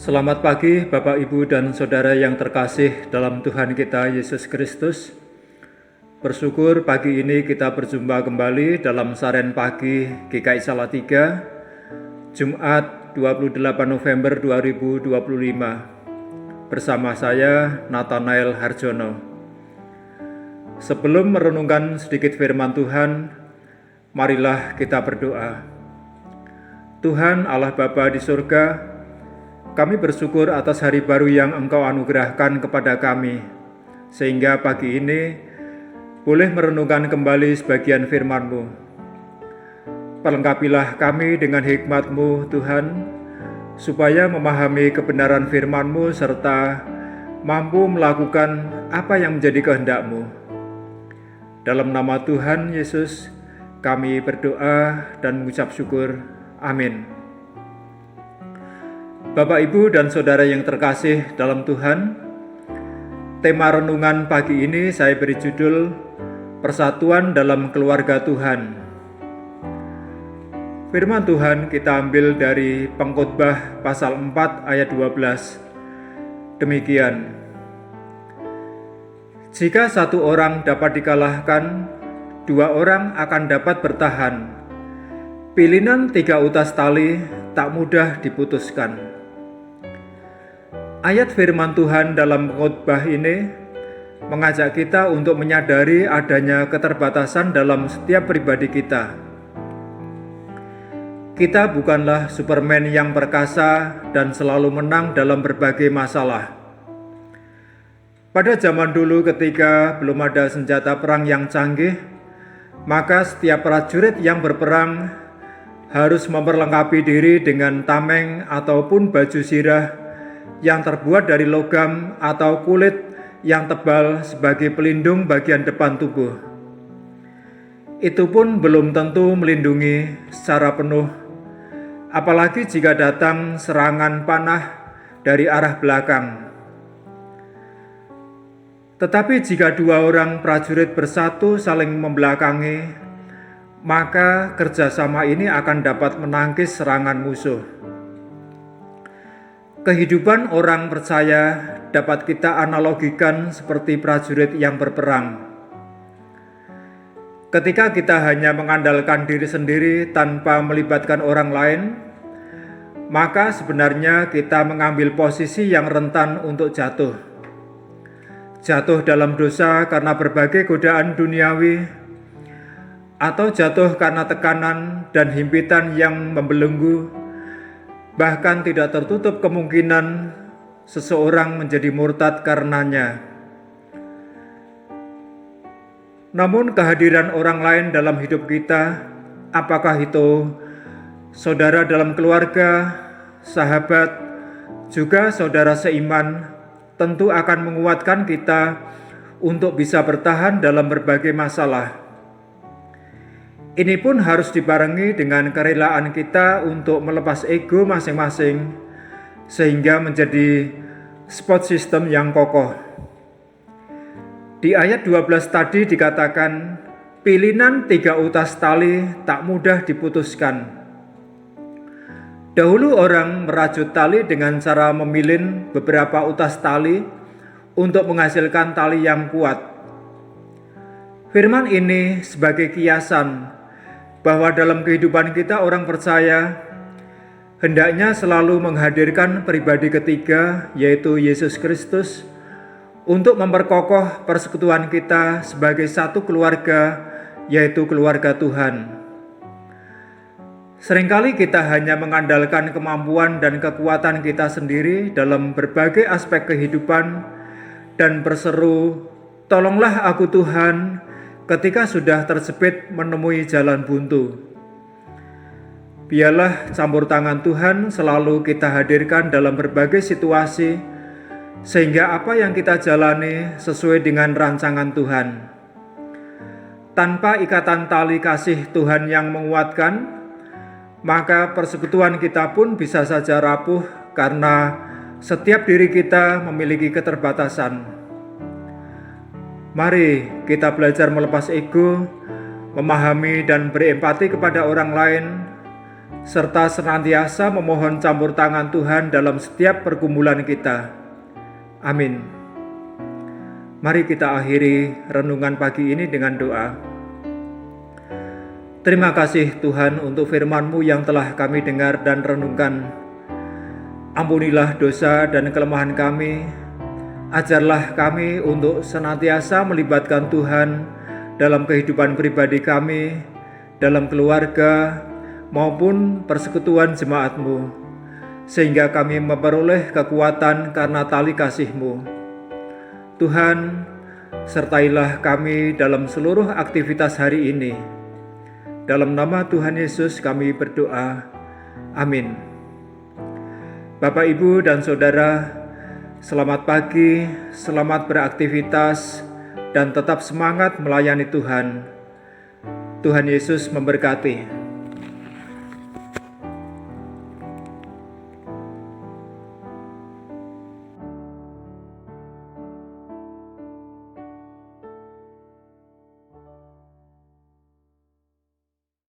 Selamat pagi Bapak, Ibu, dan Saudara yang terkasih dalam Tuhan kita Yesus Kristus. Bersyukur pagi ini kita berjumpa kembali dalam Saren Pagi GKI Salatiga, Jumat 28 November 2025. Bersama saya, Nathanael Harjono. Sebelum merenungkan sedikit firman Tuhan, marilah kita berdoa. Tuhan Allah Bapa di surga, kami bersyukur atas hari baru yang Engkau anugerahkan kepada kami, sehingga pagi ini boleh merenungkan kembali sebagian firman-Mu. Perlengkapilah kami dengan hikmat-Mu, Tuhan, supaya memahami kebenaran firman-Mu serta mampu melakukan apa yang menjadi kehendak-Mu. Dalam nama Tuhan Yesus, kami berdoa dan mengucap syukur. Amin. Bapak, Ibu, dan Saudara yang terkasih dalam Tuhan, tema renungan pagi ini saya beri judul Persatuan dalam Keluarga Tuhan. Firman Tuhan kita ambil dari Pengkhotbah pasal 4 ayat 12. Demikian, jika satu orang dapat dikalahkan, dua orang akan dapat bertahan. Pilihan 3 utas tali tak mudah diputuskan. Ayat firman Tuhan dalam khotbah ini mengajak kita untuk menyadari adanya keterbatasan dalam setiap pribadi kita. Kita bukanlah Superman yang perkasa dan selalu menang dalam berbagai masalah. Pada zaman dulu ketika belum ada senjata perang yang canggih, maka setiap prajurit yang berperang harus memperlengkapi diri dengan tameng ataupun baju sirah yang terbuat dari logam atau kulit yang tebal sebagai pelindung bagian depan tubuh. Itu pun belum tentu melindungi secara penuh, apalagi jika datang serangan panah dari arah belakang. Tetapi jika 2 orang prajurit bersatu saling membelakangi, maka kerjasama ini akan dapat menangkis serangan musuh. Kehidupan orang percaya dapat kita analogikan seperti prajurit yang berperang. Ketika kita hanya mengandalkan diri sendiri tanpa melibatkan orang lain, maka sebenarnya kita mengambil posisi yang rentan untuk jatuh. Jatuh dalam dosa karena berbagai godaan duniawi, atau jatuh karena tekanan dan himpitan yang membelenggu. Bahkan tidak tertutup kemungkinan seseorang menjadi murtad karenanya. Namun kehadiran orang lain dalam hidup kita, apakah itu saudara dalam keluarga, sahabat, juga saudara seiman, tentu akan menguatkan kita untuk bisa bertahan dalam berbagai masalah. Ini pun harus dibarengi dengan kerelaan kita untuk melepas ego masing-masing sehingga menjadi support system yang kokoh. Di ayat 12 tadi dikatakan, pilihan 3 utas tali tak mudah diputuskan. Dahulu orang merajut tali dengan cara memilin beberapa utas tali untuk menghasilkan tali yang kuat. Firman ini sebagai kiasan bahwa dalam kehidupan kita orang percaya hendaknya selalu menghadirkan pribadi ketiga, yaitu Yesus Kristus, untuk memperkokoh persekutuan kita sebagai satu keluarga, yaitu keluarga Tuhan. Seringkali kita hanya mengandalkan kemampuan dan kekuatan kita sendiri dalam berbagai aspek kehidupan dan berseru, "Tolonglah aku Tuhan," ketika sudah terjepit menemui jalan buntu. Biarlah campur tangan Tuhan selalu kita hadirkan dalam berbagai situasi, sehingga apa yang kita jalani sesuai dengan rancangan Tuhan. Tanpa ikatan tali kasih Tuhan yang menguatkan, maka persekutuan kita pun bisa saja rapuh karena setiap diri kita memiliki keterbatasan. Mari kita belajar melepas ego, memahami dan berempati kepada orang lain, serta senantiasa memohon campur tangan Tuhan dalam setiap pergumulan kita. Amin. Mari kita akhiri renungan pagi ini dengan doa. Terima kasih Tuhan untuk firman-Mu yang telah kami dengar dan renungkan. Ampunilah dosa dan kelemahan kami. Ajarlah kami untuk senantiasa melibatkan Tuhan dalam kehidupan pribadi kami, dalam keluarga, maupun persekutuan jemaat-Mu, sehingga kami memperoleh kekuatan karena tali kasih-Mu. Tuhan, sertailah kami dalam seluruh aktivitas hari ini. Dalam nama Tuhan Yesus kami berdoa. Amin. Bapak, Ibu, dan Saudara, selamat pagi, selamat beraktivitas, dan tetap semangat melayani Tuhan. Tuhan Yesus memberkati.